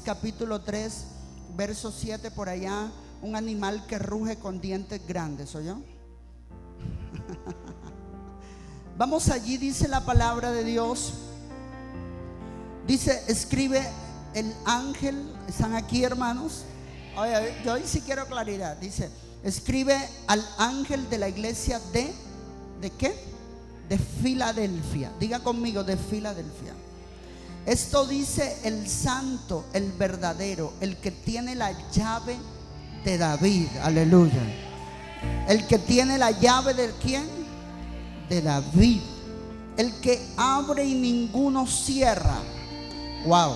capítulo 3, verso 7 por allá. Un animal que ruge con dientes grandes, ¿oyó? Vamos allí, dice la palabra de Dios. Dice, escribe el ángel. ¿Están aquí, hermanos? Oye, yo hoy sí quiero claridad. Dice, escribe al ángel de la iglesia ¿de qué? De Filadelfia. Diga conmigo, de Filadelfia. Esto dice el santo, el verdadero, el que tiene la llave de David. Aleluya. El que tiene la llave de ¿quién? De David. El que abre y ninguno cierra. Wow.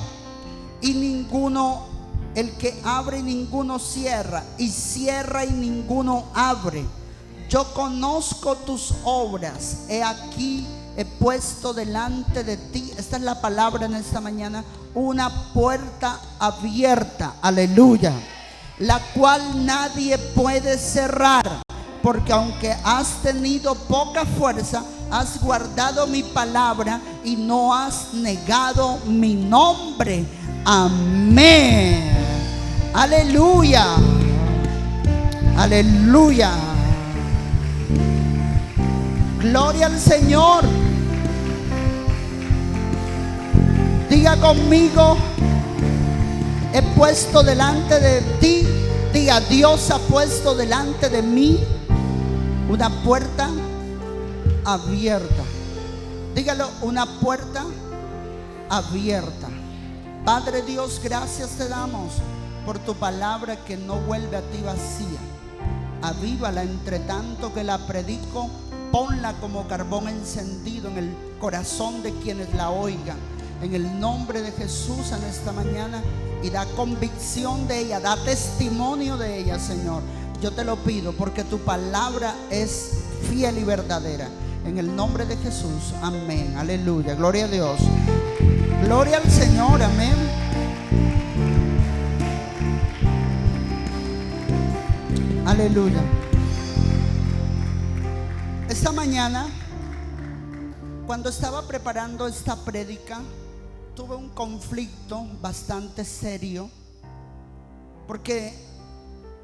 Y ninguno, el que abre y ninguno cierra, y cierra y ninguno abre. Yo conozco tus obras. He aquí, he puesto delante de ti. Esta es la palabra en esta mañana. Una puerta abierta. Aleluya. La cual nadie puede cerrar. Porque aunque has tenido poca fuerza, has guardado mi palabra y no has negado mi nombre. Amén. Aleluya. Aleluya. Gloria al Señor. Diga conmigo, he puesto delante de ti. Diga, Dios ha puesto delante de mí una puerta abierta. Dígalo, una puerta abierta. Padre Dios, gracias te damos por tu palabra que no vuelve a ti vacía. Avívala entre tanto que la predico. Ponla como carbón encendido en el corazón de quienes la oigan. En el nombre de Jesús en esta mañana. Y da convicción de ella, da testimonio de ella, Señor. Yo te lo pido porque tu palabra es fiel y verdadera. En el nombre de Jesús, amén. Aleluya, gloria a Dios. Gloria al Señor, amén. Aleluya. Esta mañana, cuando estaba preparando esta prédica, tuve un conflicto bastante serio, porque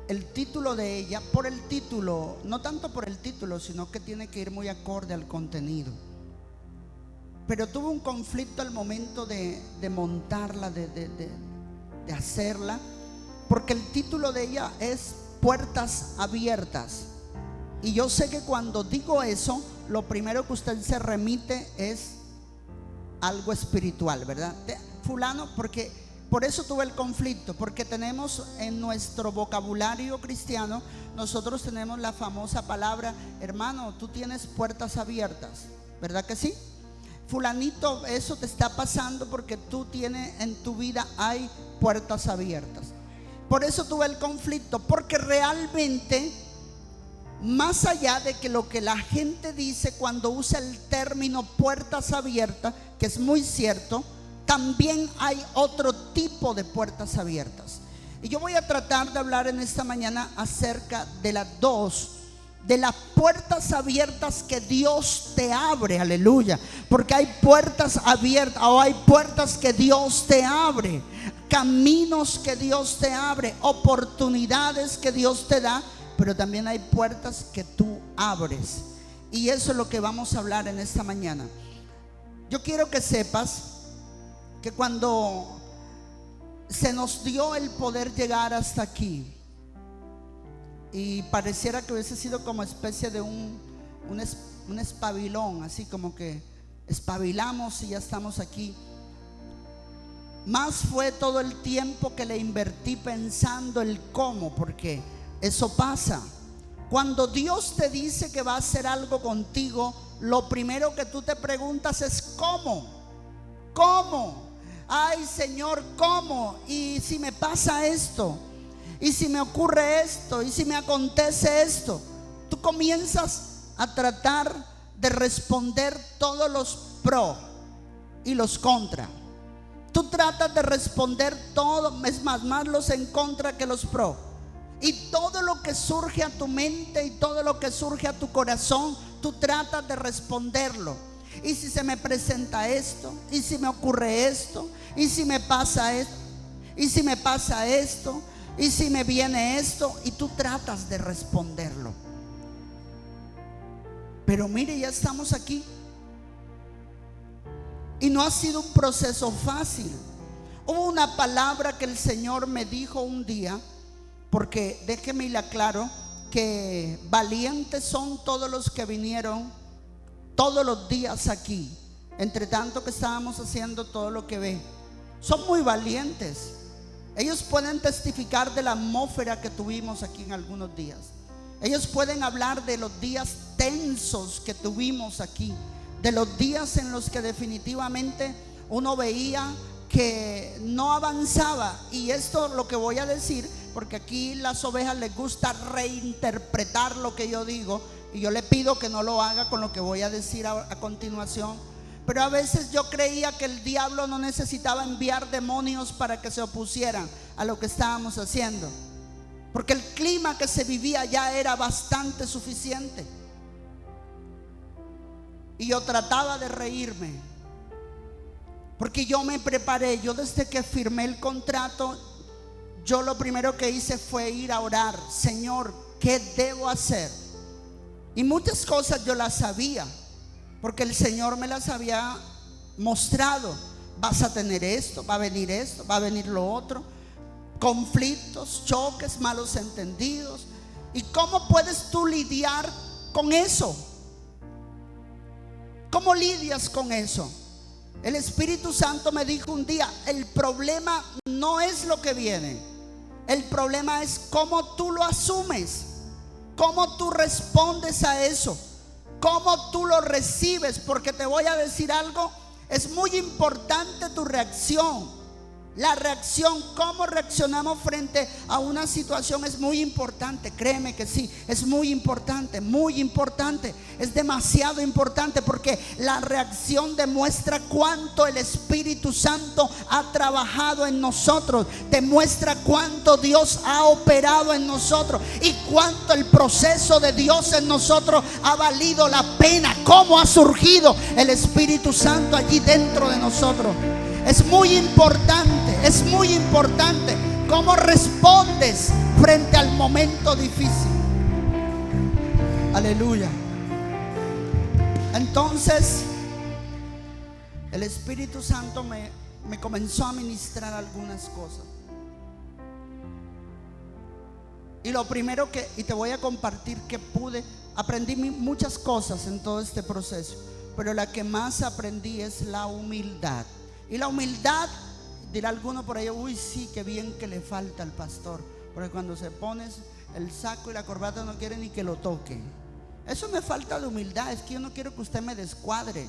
el título de ella, por el título, no tanto por el título, sino que tiene que ir muy acorde al contenido. Pero tuve un conflicto al momento de montarla, de hacerla, porque el título de ella es Puertas Abiertas. Y yo sé que cuando digo eso, lo primero que usted se remite es algo espiritual, ¿verdad? Fulano, porque por eso tuve el conflicto, porque tenemos en nuestro vocabulario cristiano, nosotros tenemos la famosa palabra, hermano, tú tienes puertas abiertas, ¿verdad que sí? Fulanito, eso te está pasando porque tú tienes en tu vida, hay puertas abiertas. Por eso tuve el conflicto, porque realmente, más allá de que lo que la gente dice cuando usa el término puertas abiertas, que es muy cierto, también hay otro tipo de puertas abiertas. Y yo voy a tratar de hablar en esta mañana acerca de las dos, de las puertas abiertas que Dios te abre, aleluya. Porque hay puertas abiertas o hay puertas que Dios te abre, caminos que Dios te abre, oportunidades que Dios te da. Pero también hay puertas que tú abres. Y eso es lo que vamos a hablar en esta mañana. Yo quiero que sepas que cuando se nos dio el poder llegar hasta aquí, y pareciera que hubiese sido como especie de un espabilón, así como que espabilamos y ya estamos aquí. Más fue todo el tiempo que le invertí pensando el cómo, porque eso pasa. Cuando Dios te dice que va a hacer algo contigo, lo primero que tú te preguntas es ¿cómo? ¿Cómo? Ay, Señor, ¿cómo? ¿Y si me pasa esto? ¿Y si me ocurre esto? ¿Y si me acontece esto? Tú comienzas a tratar de responder todos los pro y los contra. Tú tratas de responder todo, es más los en contra que los pro. Y todo lo que surge a tu mente y todo lo que surge a tu corazón, tú tratas de responderlo. Y si se me presenta esto, y si me ocurre esto, y si me pasa esto. ¿Y si me pasa esto? ¿Y si me viene esto? Y tú tratas de responderlo. Pero mire, ya estamos aquí. Y no ha sido un proceso fácil. Hubo una palabra que el Señor me dijo un día, porque déjeme le aclaro que valientes son todos los que vinieron todos los días aquí, entre tanto que estábamos haciendo todo lo que ve. Son muy valientes. Ellos pueden testificar de la atmósfera que tuvimos aquí en algunos días. Ellos pueden hablar de los días tensos que tuvimos aquí, de los días en los que definitivamente uno veía que no avanzaba. Y esto lo que voy a decir, porque aquí las ovejas les gusta reinterpretar lo que yo digo, y yo le pido que no lo haga con lo que voy a decir a continuación. Pero a veces yo creía que el diablo no necesitaba enviar demonios para que se opusieran a lo que estábamos haciendo, porque el clima que se vivía ya era bastante suficiente. Y yo trataba de reírme, porque yo me preparé. Yo desde que firmé el contrato, yo lo primero que hice fue ir a orar. Señor, ¿qué debo hacer? Y muchas cosas yo las sabía, porque el Señor me las había mostrado. Vas a tener esto, va a venir lo otro, conflictos, choques, malos entendidos. ¿Y cómo puedes tú lidiar con eso? ¿Cómo lidias con eso? El Espíritu Santo me dijo un día: el problema no es lo que viene, el problema es cómo tú lo asumes, cómo tú respondes a eso, cómo tú lo recibes. Porque te voy a decir algo, es muy importante tu reacción. La reacción, cómo reaccionamos frente a una situación, es muy importante. Créeme que sí, es muy importante, es demasiado importante, porque la reacción demuestra cuánto el Espíritu Santo ha trabajado en nosotros, demuestra cuánto Dios ha operado en nosotros y cuánto el proceso de Dios en nosotros ha valido la pena, cómo ha surgido el Espíritu Santo allí dentro de nosotros. Es muy importante cómo respondes frente al momento difícil. Aleluya. Entonces el Espíritu Santo me comenzó a ministrar algunas cosas. Y lo primero y te voy a compartir que aprendí muchas cosas en todo este proceso, pero la que más aprendí es la humildad. Y la humildad, dirá alguno por ahí: uy, sí, qué bien que le falta al pastor, porque cuando se pone el saco y la corbata no quiere ni que lo toque. Eso me falta de humildad. Es que yo no quiero que usted me descuadre,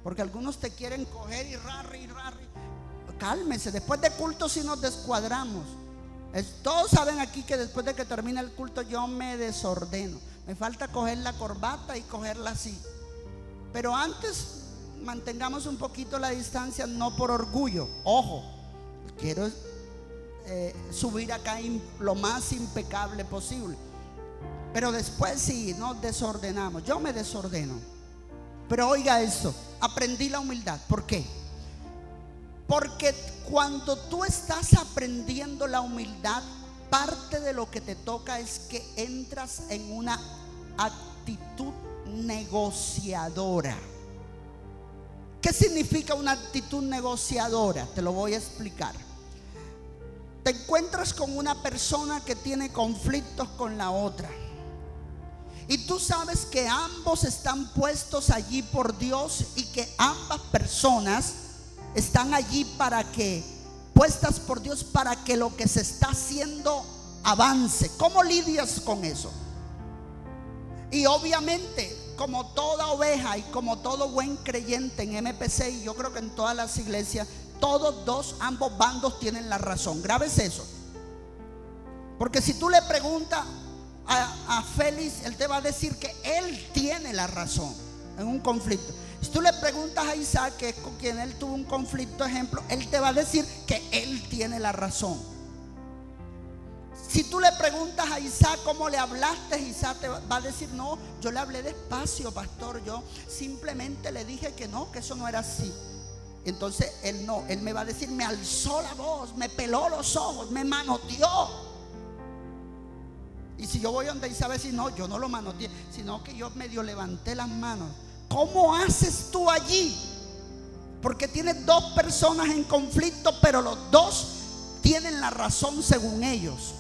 porque algunos te quieren coger y rarri. Cálmese, después de culto si nos descuadramos. Todos saben aquí que después de que termina el culto yo me desordeno. Me falta coger la corbata y cogerla así. Pero antes mantengamos un poquito la distancia, no por orgullo. Ojo, quiero subir acá lo más impecable posible. Pero después sí, nos desordenamos. Yo me desordeno. Pero oiga esto, aprendí la humildad. ¿Por qué? Porque cuando tú estás aprendiendo la humildad, parte de lo que te toca es que entras en una actitud negociadora. ¿Qué significa una actitud negociadora? Te lo voy a explicar. Te encuentras con una persona que tiene conflictos con la otra, y tú sabes que ambos están puestos allí por Dios, y que ambas personas están allí puestas por Dios para que lo que se está haciendo avance. ¿Cómo lidias con eso? Y obviamente, como toda oveja y como todo buen creyente en MPC, y yo creo que en todas las iglesias, ambos bandos tienen la razón. Grábese eso, porque si tú le preguntas a Félix, él te va a decir que él tiene la razón en un conflicto. Si tú le preguntas a Isaac, que es con quien él tuvo un conflicto, ejemplo, él te va a decir que él tiene la razón. Si tú le preguntas a Isaac cómo le hablaste, Isaac te va a decir: no, yo le hablé despacio, pastor, yo simplemente le dije que no, que eso no era así. Entonces él no, él me va a decir, me alzó la voz, me peló los ojos, me manoteó. Y si yo voy donde él sabe decir, no, yo no lo manoteé, sino que yo medio levanté las manos. ¿Cómo haces tú allí? Porque tienes dos personas en conflicto, pero los dos tienen la razón según ellos.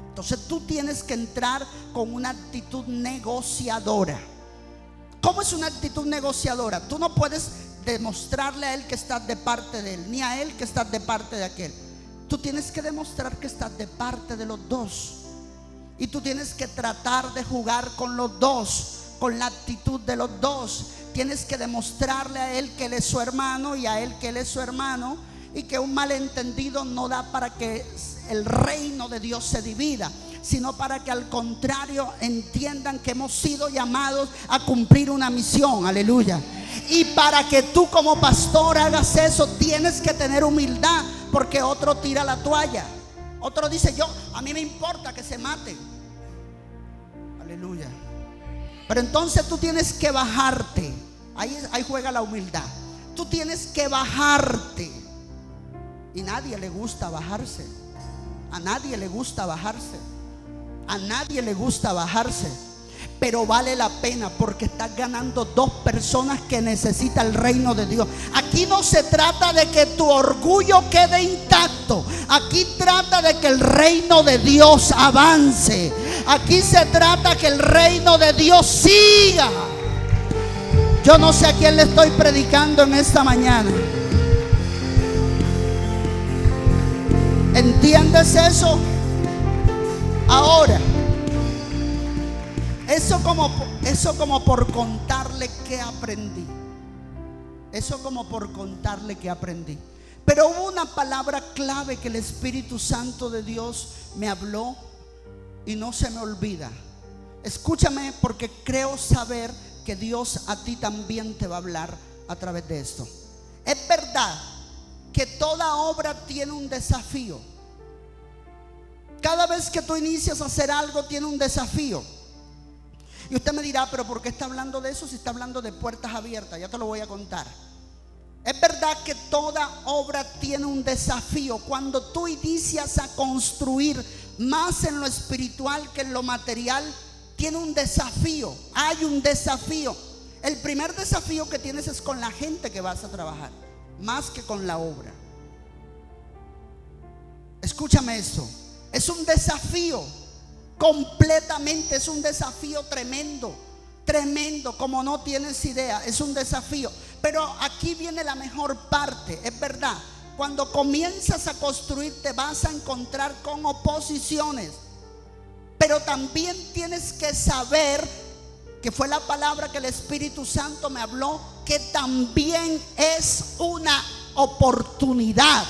Entonces tú tienes que entrar con una actitud negociadora. ¿Cómo es una actitud negociadora? Tú no puedes demostrarle a él que estás de parte de él, ni a él que estás de parte de aquel. Tú tienes que demostrar que estás de parte de los dos. Y tú tienes que tratar de jugar con los dos, con la actitud de los dos. Tienes que demostrarle a él que él es su hermano y a él que él es su hermano, y que un malentendido no da para que el reino de Dios se divida, sino para que al contrario entiendan que hemos sido llamados a cumplir una misión. Aleluya. Y para que tú como pastor hagas eso, tienes que tener humildad, porque otro tira la toalla. Otro dice, a mí me importa que se maten. Aleluya. Pero entonces tú tienes que bajarte. Ahí juega la humildad. Tú tienes que bajarte. Y nadie le gusta bajarse. A nadie le gusta bajarse. A nadie le gusta bajarse. Pero vale la pena, porque estás ganando dos personas que necesitan el reino de Dios. Aquí no se trata de que tu orgullo quede intacto. Aquí trata de que el reino de Dios avance. Aquí se trata que el reino de Dios siga. Yo no sé a quién le estoy predicando en esta mañana. ¿Entiendes eso? Ahora, eso como por contarle que aprendí. Eso como por contarle que aprendí. Pero hubo una palabra clave que el Espíritu Santo de Dios me habló y no se me olvida. Escúchame, porque creo saber que Dios a ti también te va a hablar a través de esto. Es verdad que toda obra tiene un desafío. Cada vez que tú inicias a hacer algo tiene un desafío. Y usted me dirá, pero ¿por qué está hablando de eso si está hablando de puertas abiertas? Ya te lo voy a contar. Es verdad que toda obra tiene un desafío. Cuando tú inicias a construir más en lo espiritual que en lo material, tiene un desafío. Hay un desafío. El primer desafío que tienes es con la gente que vas a trabajar, más que con la obra. Escúchame esto. Es un desafío. Completamente es un desafío tremendo. Tremendo, como no tienes idea. Es un desafío. Pero aquí viene la mejor parte. Es verdad, cuando comienzas a construir te vas a encontrar con oposiciones. Pero también tienes que saber, que fue la palabra que el Espíritu Santo me habló, que también es una oportunidad.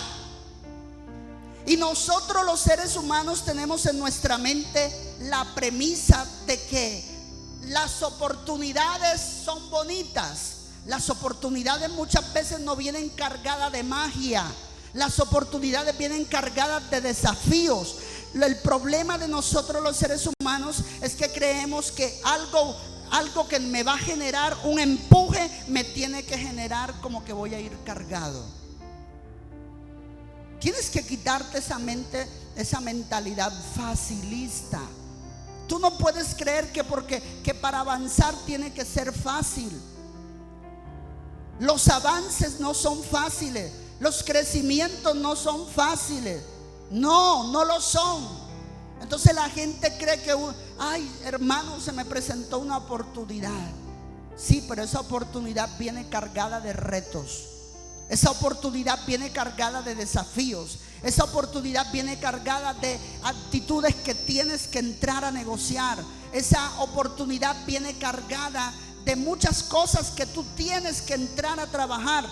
Y nosotros los seres humanos tenemos en nuestra mente la premisa de que las oportunidades son bonitas. Las oportunidades muchas veces no vienen cargadas de magia. Las oportunidades vienen cargadas de desafíos. El problema de nosotros los seres humanos es que creemos que algo que me va a generar un empuje me tiene que generar como que voy a ir cargado. Tienes que quitarte esa mente, esa mentalidad facilista. Tú no puedes creer que para avanzar tiene que ser fácil. Los avances no son fáciles. Los crecimientos no son fáciles. No lo son. Entonces la gente cree que, ay, hermano, se me presentó una oportunidad. Sí, pero esa oportunidad viene cargada de retos. Esa oportunidad viene cargada de desafíos. Esa oportunidad viene cargada de actitudes que tienes que entrar a negociar. Esa oportunidad viene cargada de muchas cosas que tú tienes que entrar a trabajar.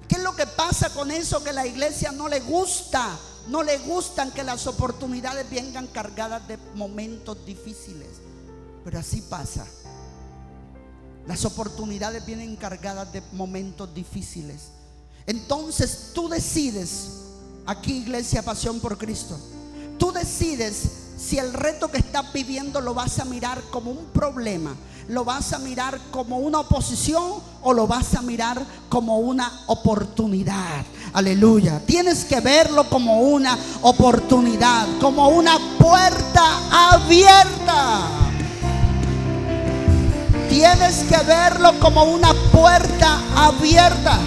¿Qué es lo que pasa con eso? Que a la iglesia no le gusta. No le gustan que las oportunidades vengan cargadas de momentos difíciles. Pero así pasa. Las oportunidades vienen cargadas de momentos difíciles. Entonces tú decides, aquí Iglesia Pasión por Cristo, tú decides si el reto que estás viviendo lo vas a mirar como un problema, lo vas a mirar como una oposición, o lo vas a mirar como una oportunidad? Aleluya. Tienes que verlo como una oportunidad, como una puerta abierta. Tienes que verlo como una puerta abierta.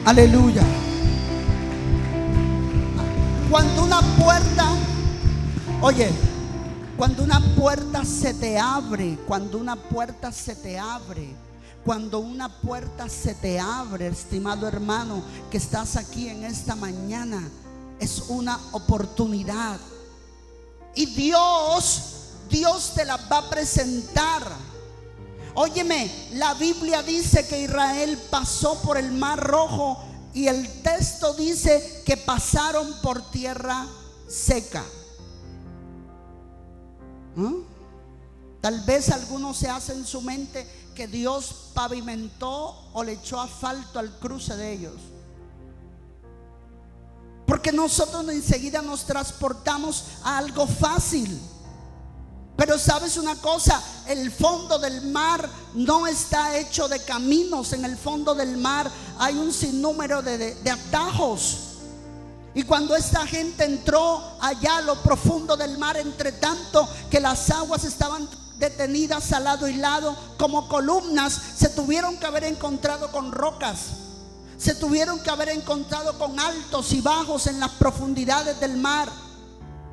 Aleluya. Cuando una puerta, oye, cuando una puerta se te abre, cuando una puerta se te abre, cuando una puerta se te abre, estimado hermano que estás aquí en esta mañana, es una oportunidad. Y Dios te la va a presentar. Óyeme, la Biblia dice que Israel pasó por el Mar Rojo y el texto dice que pasaron por tierra seca. Tal vez algunos se hacen en su mente que Dios pavimentó o le echó asfalto al cruce de ellos, porque nosotros enseguida nos transportamos a algo fácil. Pero sabes una cosa, el fondo del mar no está hecho de caminos. En el fondo del mar hay un sinnúmero de atajos. Y cuando esta gente entró allá a lo profundo del mar, entre tanto que las aguas estaban detenidas al lado y lado como columnas, se tuvieron que haber encontrado con rocas, se tuvieron que haber encontrado con altos y bajos en las profundidades del mar.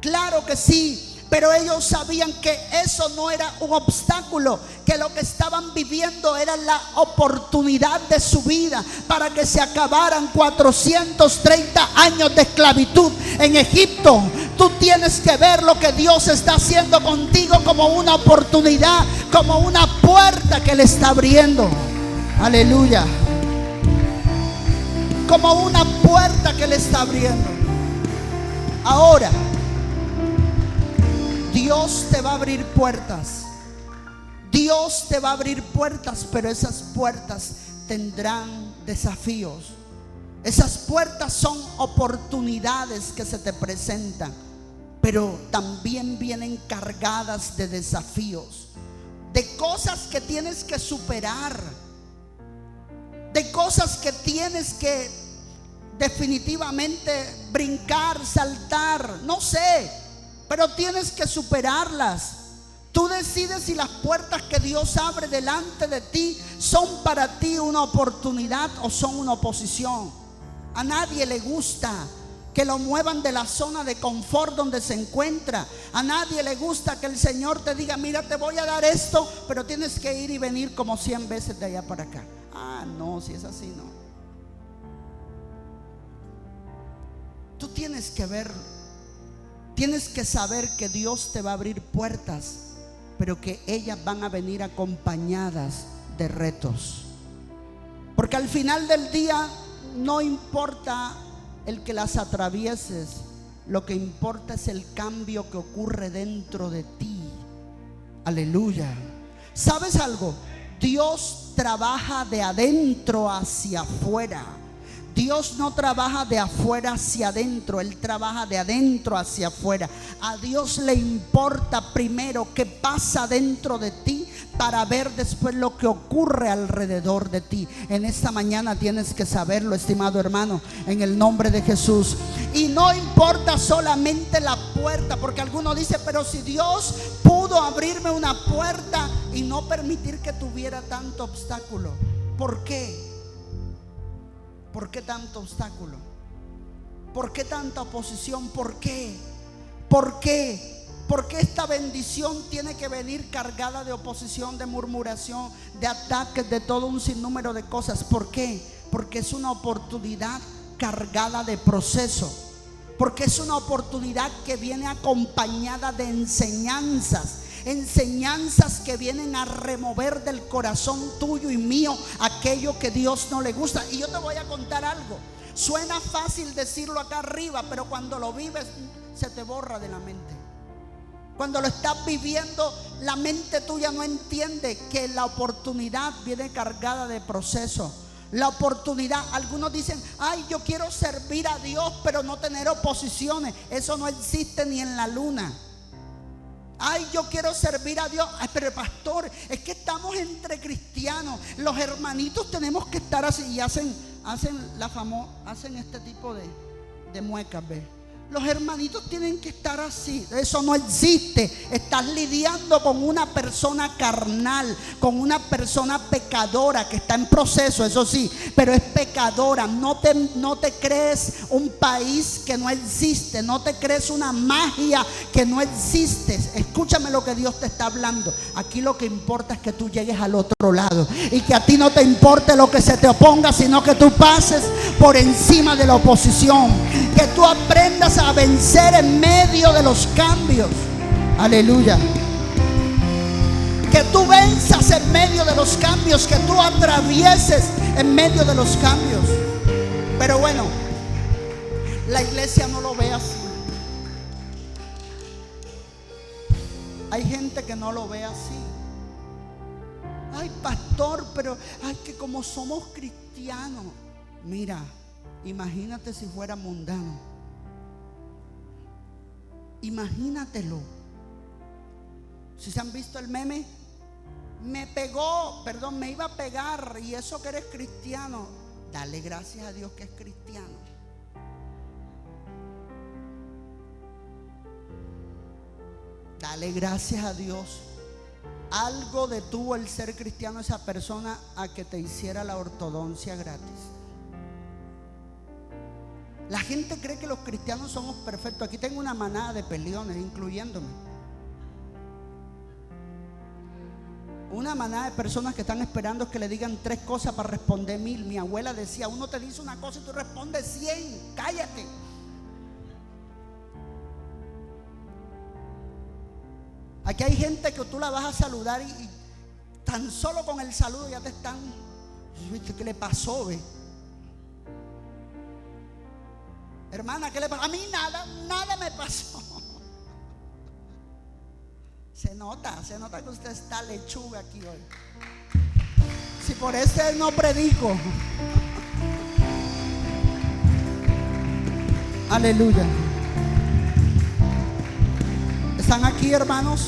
Claro que sí. Pero ellos sabían que eso no era un obstáculo, que lo que estaban viviendo era la oportunidad de su vida para que se acabaran 430 años de esclavitud en Egipto. Tú tienes que ver lo que Dios está haciendo contigo como una oportunidad, como una puerta que le está abriendo. Aleluya. Como una puerta que le está abriendo. Ahora, Dios te va a abrir puertas. Dios te va a abrir puertas, pero esas puertas tendrán desafíos. Esas puertas son oportunidades que se te presentan, pero también vienen cargadas de desafíos, de cosas que tienes que superar, de cosas que tienes que definitivamente brincar, saltar, no sé. Pero tienes que superarlas. Tú decides si las puertas que Dios abre delante de ti son para ti una oportunidad o son una oposición. A nadie le gusta que lo muevan de la zona de confort donde se encuentra. A nadie le gusta que el Señor te diga: mira, te voy a dar esto, pero tienes que ir y venir como 100 veces de allá para acá. Ah, no, si es así, no. Tú tienes que verlo. Tienes que saber que Dios te va a abrir puertas, pero que ellas van a venir acompañadas de retos. Porque al final del día no importa el que las atravieses, lo que importa es el cambio que ocurre dentro de ti. Aleluya. ¿Sabes algo? Dios trabaja de adentro hacia afuera. Dios no trabaja de afuera hacia adentro, Él trabaja de adentro hacia afuera. A Dios le importa primero qué pasa dentro de ti para ver después lo que ocurre alrededor de ti. En esta mañana tienes que saberlo, estimado hermano, en el nombre de Jesús. Y no importa solamente la puerta, porque alguno dice: pero si Dios pudo abrirme una puerta y no permitir que tuviera tanto obstáculo, ¿por qué? ¿Por qué tanto obstáculo? ¿Por qué tanta oposición? ¿Por qué? ¿Por qué? ¿Por qué esta bendición tiene que venir cargada de oposición, de murmuración, de ataques, de todo un sinnúmero de cosas? ¿Por qué? Porque es una oportunidad cargada de proceso. Porque es una oportunidad que viene acompañada de enseñanzas. Enseñanzas que vienen a remover del corazón tuyo y mío aquello que Dios no le gusta. Y yo te voy a contar algo. Suena fácil decirlo acá arriba, pero cuando lo vives se te borra de la mente. Cuando lo estás viviendo, la mente tuya no entiende que la oportunidad viene cargada de proceso. La oportunidad, algunos dicen: ay, yo quiero servir a Dios pero no tener oposiciones. Eso no existe ni en la luna. Ay, yo quiero servir a Dios. Ay, pero pastor, es que estamos entre cristianos. Los hermanitos tenemos que estar así. Y hacen este tipo de muecas, ¿ves? Los hermanitos tienen que estar así. Eso no existe. Estás lidiando con una persona carnal, con una persona pecadora que está en proceso, eso sí, pero es pecadora. No te crees un país que no existe. No te crees una magia que no existe. Escúchame lo que Dios te está hablando. Aquí lo que importa es que tú llegues al otro lado y que a ti no te importe lo que se te oponga, sino que tú pases por encima de la oposición. Que tú aprendas a vencer en medio de los cambios. Aleluya. Que tú venzas en medio de los cambios, que tú atravieses en medio de los cambios. Pero bueno, la iglesia no lo ve así. Hay gente que no lo ve así. Ay, pastor, pero ay, que como somos cristianos. Mira, imagínate si fuera mundano. Imagínatelo. Si se han visto el meme, me iba a pegar, y eso que eres cristiano. Dale gracias a Dios que es cristiano. Dale gracias a Dios. Algo detuvo el ser cristiano a esa persona a que te hiciera la ortodoncia gratis. La gente cree que los cristianos somos perfectos. Aquí tengo una manada de peleones, incluyéndome. Una manada de personas que están esperando que le digan 3 cosas para responder 1000. Mi abuela decía: uno te dice una cosa y tú respondes 100. Cállate. Aquí hay gente que tú la vas a saludar y tan solo con el saludo ya te están. ¿Viste qué le pasó, ve? Hermana, ¿qué le pasó? A mí nada me pasó. Se nota que usted está lechuga aquí hoy. Si por eso no predico. Aleluya. ¿Están aquí, hermanos?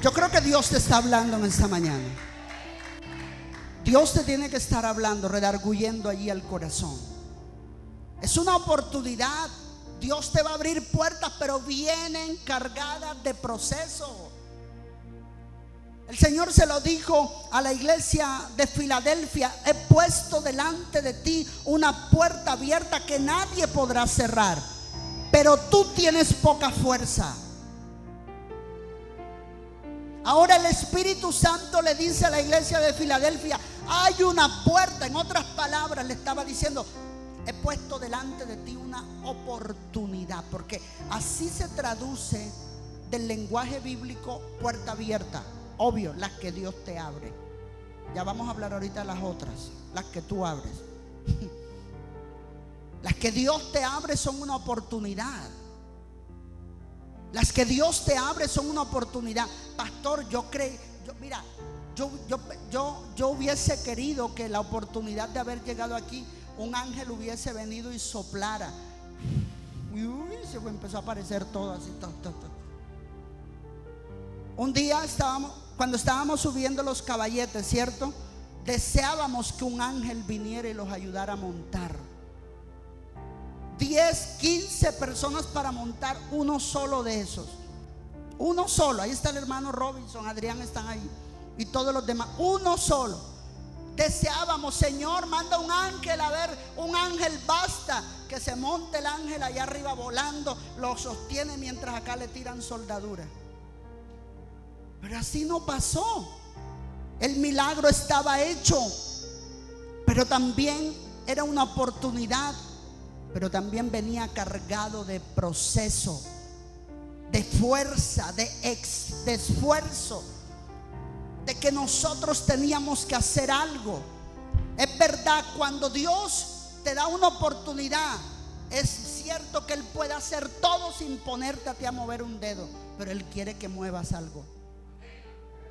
Yo creo que Dios te está hablando en esta mañana. Dios te tiene que estar hablando, redarguyendo allí al corazón. Es una oportunidad. Dios te va a abrir puertas, pero vienen cargadas de proceso. El Señor se lo dijo a la iglesia de Filadelfia: he puesto delante de ti una puerta abierta que nadie podrá cerrar, pero tú tienes poca fuerza. Ahora el Espíritu Santo le dice a la iglesia de Filadelfia: hay una puerta. En otras palabras, le estaba diciendo: he puesto delante de ti una oportunidad, porque así se traduce del lenguaje bíblico puerta abierta. Obvio, las que Dios te abre. Ya vamos a hablar ahorita de las otras, las que tú abres. Las que Dios te abre son una oportunidad. Las que Dios te abre son una oportunidad. Pastor, yo hubiese querido que la oportunidad de haber llegado aquí, un ángel hubiese venido y soplara. Uy, se empezó a aparecer todo así, todo. Un día cuando estábamos subiendo los caballetes, ¿cierto? Deseábamos que un ángel viniera y los ayudara a montar. 10, 15 personas para montar uno solo de esos. Uno solo. Ahí está el hermano Robinson, Adrián están ahí, y todos los demás. Uno solo. Deseábamos: Señor, manda un ángel. A ver, un ángel basta que se monte el ángel allá arriba volando, lo sostiene mientras acá le tiran soldadura. Pero así no pasó. El milagro estaba hecho, pero también era una oportunidad. Pero también venía cargado de proceso, de fuerza, de esfuerzo, de que nosotros teníamos que hacer algo. Es verdad, cuando Dios te da una oportunidad, es cierto que Él puede hacer todo sin ponerte a ti a mover un dedo, pero Él quiere que muevas algo.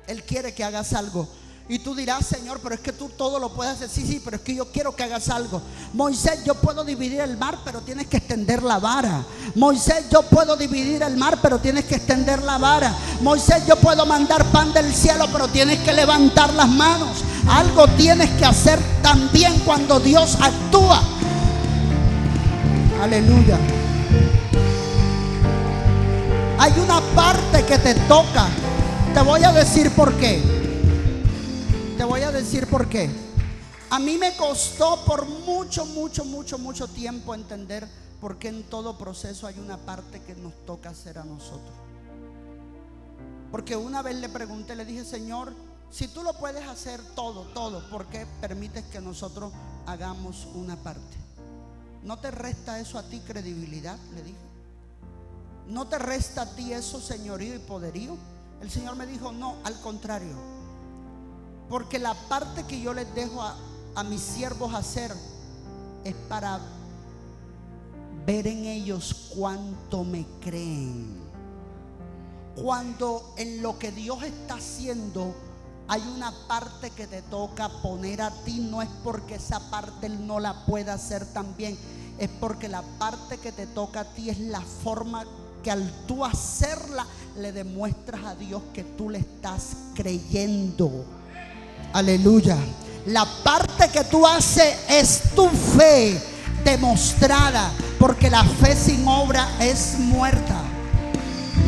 Él quiere que hagas algo. Y tú dirás, Señor, pero es que tú todo lo puedes hacer. Sí, pero es que yo quiero que hagas algo. Moisés, yo puedo dividir el mar, pero tienes que extender la vara. Moisés, yo puedo dividir el mar, pero tienes que extender la vara. Moisés, yo puedo mandar pan del cielo, pero tienes que levantar las manos. Algo tienes que hacer también cuando Dios actúa. Aleluya. Hay una parte que te toca. Te voy a decir por qué. Te voy a decir por qué. A mí me costó por mucho tiempo entender por qué en todo proceso hay una parte que nos toca hacer a nosotros. Porque una vez le pregunté, le dije, Señor, si tú lo puedes hacer todo, ¿por qué permites que nosotros hagamos una parte? ¿No te resta eso a ti credibilidad? Le dije. ¿No te resta a ti eso señorío y poderío? El Señor me dijo, no, al contrario. Porque la parte que yo les dejo a mis siervos hacer es para ver en ellos cuánto me creen. Cuando en lo que Dios está haciendo hay una parte que te toca poner a ti, no es porque esa parte Él no la pueda hacer también, es porque la parte que te toca a ti es la forma que al tú hacerla le demuestras a Dios que tú le estás creyendo. Aleluya. La parte que tú haces es tu fe demostrada, porque la fe sin obra es muerta.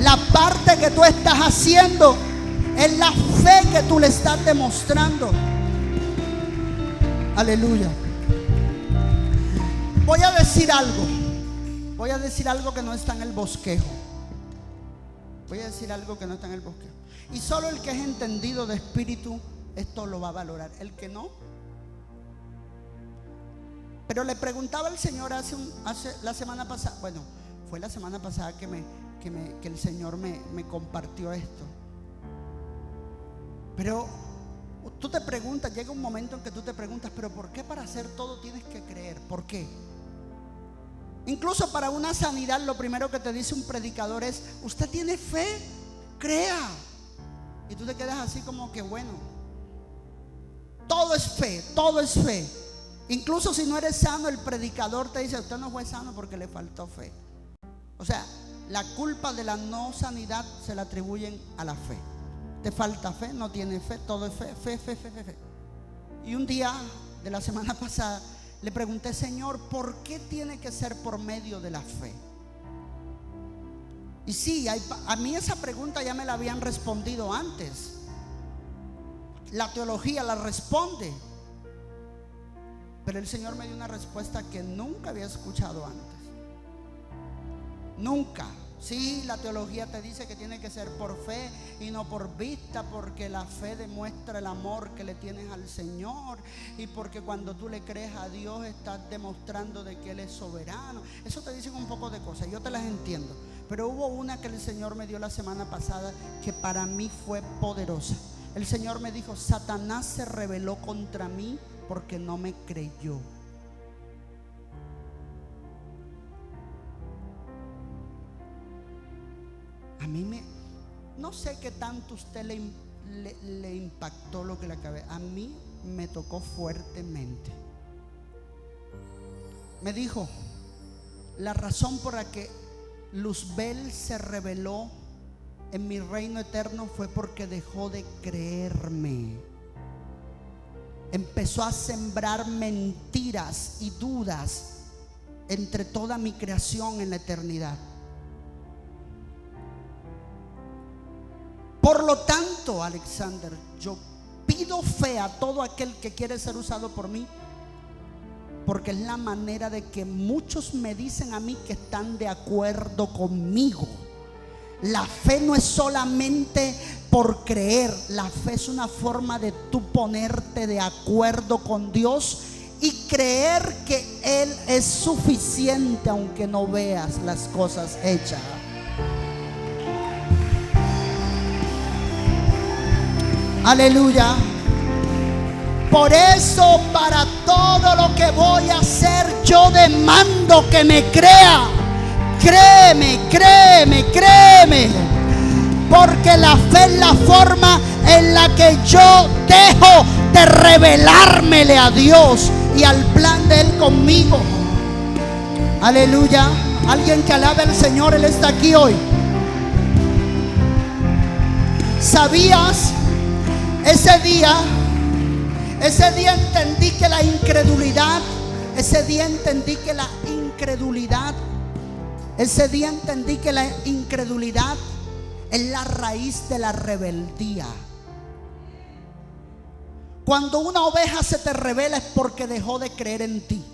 La parte que tú estás haciendo es la fe que tú le estás demostrando. Aleluya. Voy a decir algo que no está en el bosquejo. Y solo el que es entendido de espíritu esto lo va a valorar, el que no. Pero le preguntaba al Señor la semana pasada. Bueno, fue la semana pasada que el Señor me compartió esto. Pero tú te preguntas, llega un momento en que tú te preguntas, pero ¿por qué para hacer todo tienes que creer? ¿Por qué? Incluso para una sanidad, lo primero que te dice un predicador es: ¿usted tiene fe? Crea. Y tú te quedas así como que bueno. Todo es fe. Incluso si no eres sano, el predicador te dice: usted no fue sano porque le faltó fe. O sea, la culpa de la no sanidad se la atribuyen a la fe. Te falta fe, no tienes fe, todo es fe. Y un día de la semana pasada le pregunté: Señor, ¿por qué tiene que ser por medio de la fe? Y sí, a mí esa pregunta ya me la habían respondido antes. La teología la responde, pero el Señor me dio una respuesta que nunca había escuchado antes. Nunca. Sí, la teología te dice que tiene que ser por fe y no por vista, porque la fe demuestra el amor que le tienes al Señor, y porque cuando tú le crees a Dios estás demostrando de que Él es soberano. Eso te dicen un poco de cosas, yo te las entiendo, pero hubo una que el Señor me dio la semana pasada que para mí fue poderosa. El Señor me dijo: Satanás se rebeló contra mí porque no me creyó. A mí no sé qué tanto a usted le impactó lo que le acabé. A mí me tocó fuertemente. Me dijo: la razón por la que Luzbel se rebeló en mi reino eterno fue porque dejó de creerme. Empezó a sembrar mentiras y dudas entre toda mi creación en la eternidad. Por lo tanto, Alexander, yo pido fe a todo aquel que quiere ser usado por mí, porque es la manera de que muchos me dicen a mí que están de acuerdo conmigo. La fe no es solamente por creer, la fe es una forma de tú ponerte de acuerdo con Dios y creer que Él es suficiente aunque no veas las cosas hechas. Aleluya. Por eso, para todo lo que voy a hacer, yo demando que me crea. Créeme. porque la fe es la forma en la que yo dejo de revelármele a Dios y al plan de Él conmigo. Aleluya. Alguien que alabe al Señor, Él está aquí hoy. ¿Sabías? Ese día entendí que la incredulidad, ese día entendí que la incredulidad es la raíz de la rebeldía. Cuando una oveja se te revela es porque dejó de creer en ti.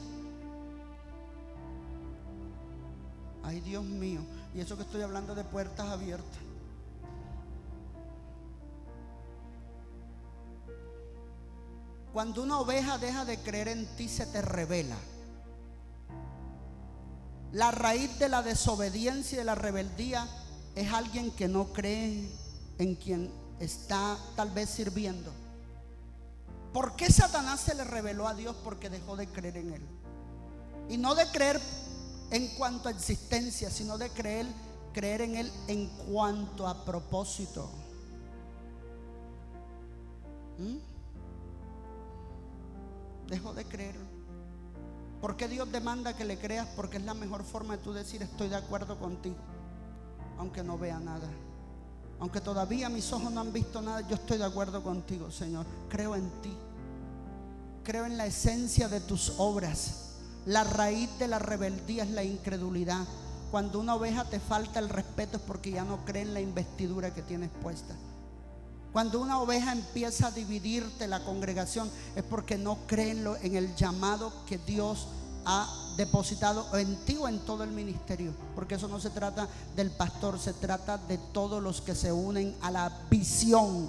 Ay, Dios mío, y eso que estoy hablando de puertas abiertas. Cuando una oveja deja de creer en ti, se te revela. La raíz de la desobediencia y de la rebeldía es alguien que no cree en quien está tal vez sirviendo. ¿Por qué Satanás se le reveló a Dios? Porque dejó de creer en Él. Y no de creer en cuanto a existencia, sino de creer en Él en cuanto a propósito. Dejó de creer. ¿Por qué Dios demanda que le creas? Porque es la mejor forma de tú decir: estoy de acuerdo contigo, aunque no vea nada, aunque todavía mis ojos no han visto nada. Yo estoy de acuerdo contigo, Señor. Creo en ti, creo en la esencia de tus obras. La raíz de la rebeldía es la incredulidad. Cuando una oveja te falta el respeto es porque ya no cree en la investidura que tienes puesta. Cuando una oveja empieza a dividirte la congregación es porque no cree en el llamado que Dios ha depositado en ti o en todo el ministerio. Porque eso no se trata del pastor, se trata de todos los que se unen a la visión.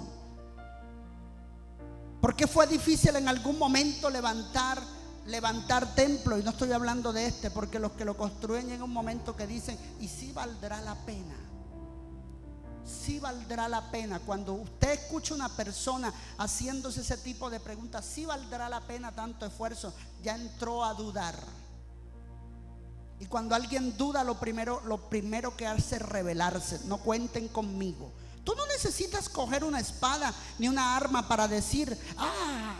Porque fue difícil en algún momento levantar templo, y no estoy hablando de porque los que lo construyen en un momento que dicen: y sí valdrá la pena. Sí valdrá la pena. Cuando usted escucha una persona haciéndose ese tipo de preguntas, sí valdrá la pena tanto esfuerzo, ya entró a dudar. Y cuando alguien duda, lo primero que hace es rebelarse. No cuenten conmigo. Tú no necesitas coger una espada ni una arma para decir: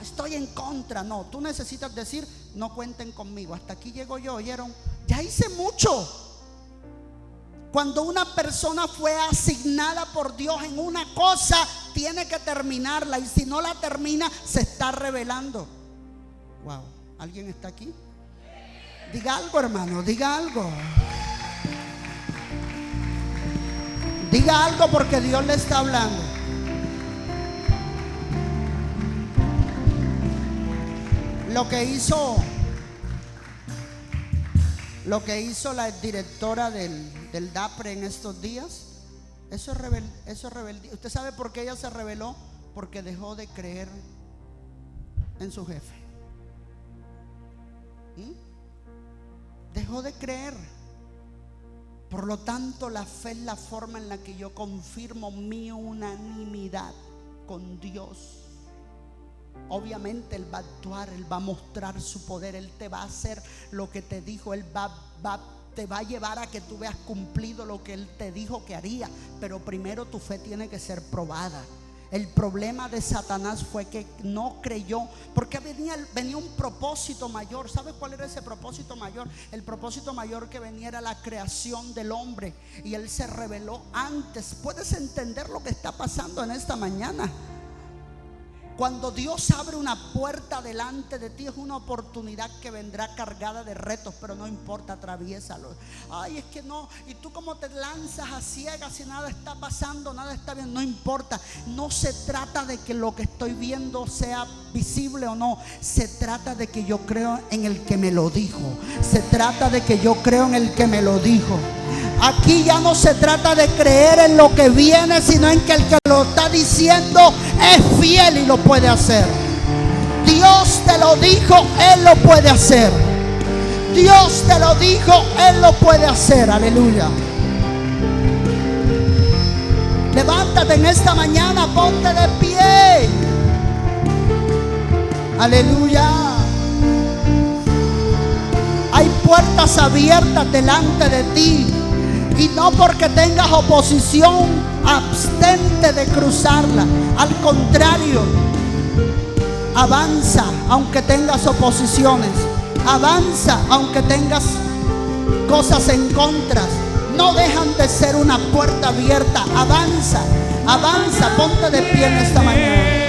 estoy en contra. No, tú necesitas decir: no cuenten conmigo, hasta aquí llego yo. ¿Oyeron? Ya hice mucho. Cuando una persona fue asignada por Dios en una cosa, tiene que terminarla, y si no la termina, se está rebelando. Wow, ¿alguien está aquí? Diga algo, hermano, diga algo. Diga algo, porque Dios le está hablando. Lo que hizo la directora del DAPRE en estos días, eso es rebeldía. ¿Usted sabe por qué ella se rebeló? Porque dejó de creer en su jefe. Dejó de creer. Por lo tanto, la fe es la forma en la que yo confirmo mi unanimidad con Dios. Obviamente Él va a actuar, Él va a mostrar su poder, Él te va a hacer lo que te dijo, Él te va a llevar a que tú veas cumplido lo que Él te dijo que haría. Pero primero tu fe tiene que ser probada. El problema de Satanás fue que no creyó, porque venía un propósito mayor. ¿Sabes cuál era ese propósito mayor? El propósito mayor que venía era la creación del hombre, y él se rebeló antes. ¿Puedes entender lo que está pasando en esta mañana? Cuando Dios abre una puerta delante de ti, es una oportunidad que vendrá cargada de retos, pero no importa, atraviésalo. Ay, es que no, y tú como te lanzas a ciegas y nada está pasando, nada está bien. No importa, no se trata de que lo que estoy viendo sea visible o no. Se trata de que yo creo en el que me lo dijo. Se trata de que yo creo en el que me lo dijo. Aquí ya no se trata de creer en lo que viene, sino en que el que lo está diciendo es fiel y lo puede hacer. Dios te lo dijo, Él lo puede hacer. Dios te lo dijo, Él lo puede hacer. Aleluya. Levántate en esta mañana, ponte de pie. Aleluya. Hay puertas abiertas delante de ti. Y no porque tengas oposición abstente de cruzarla. Al contrario, avanza aunque tengas oposiciones, avanza aunque tengas cosas en contra. No dejan de ser una puerta abierta. Avanza, avanza, ponte de pie en esta mañana.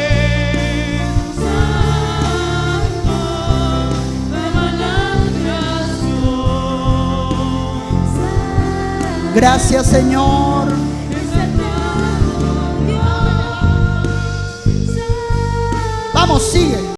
Gracias, Señor. Vamos, sigue.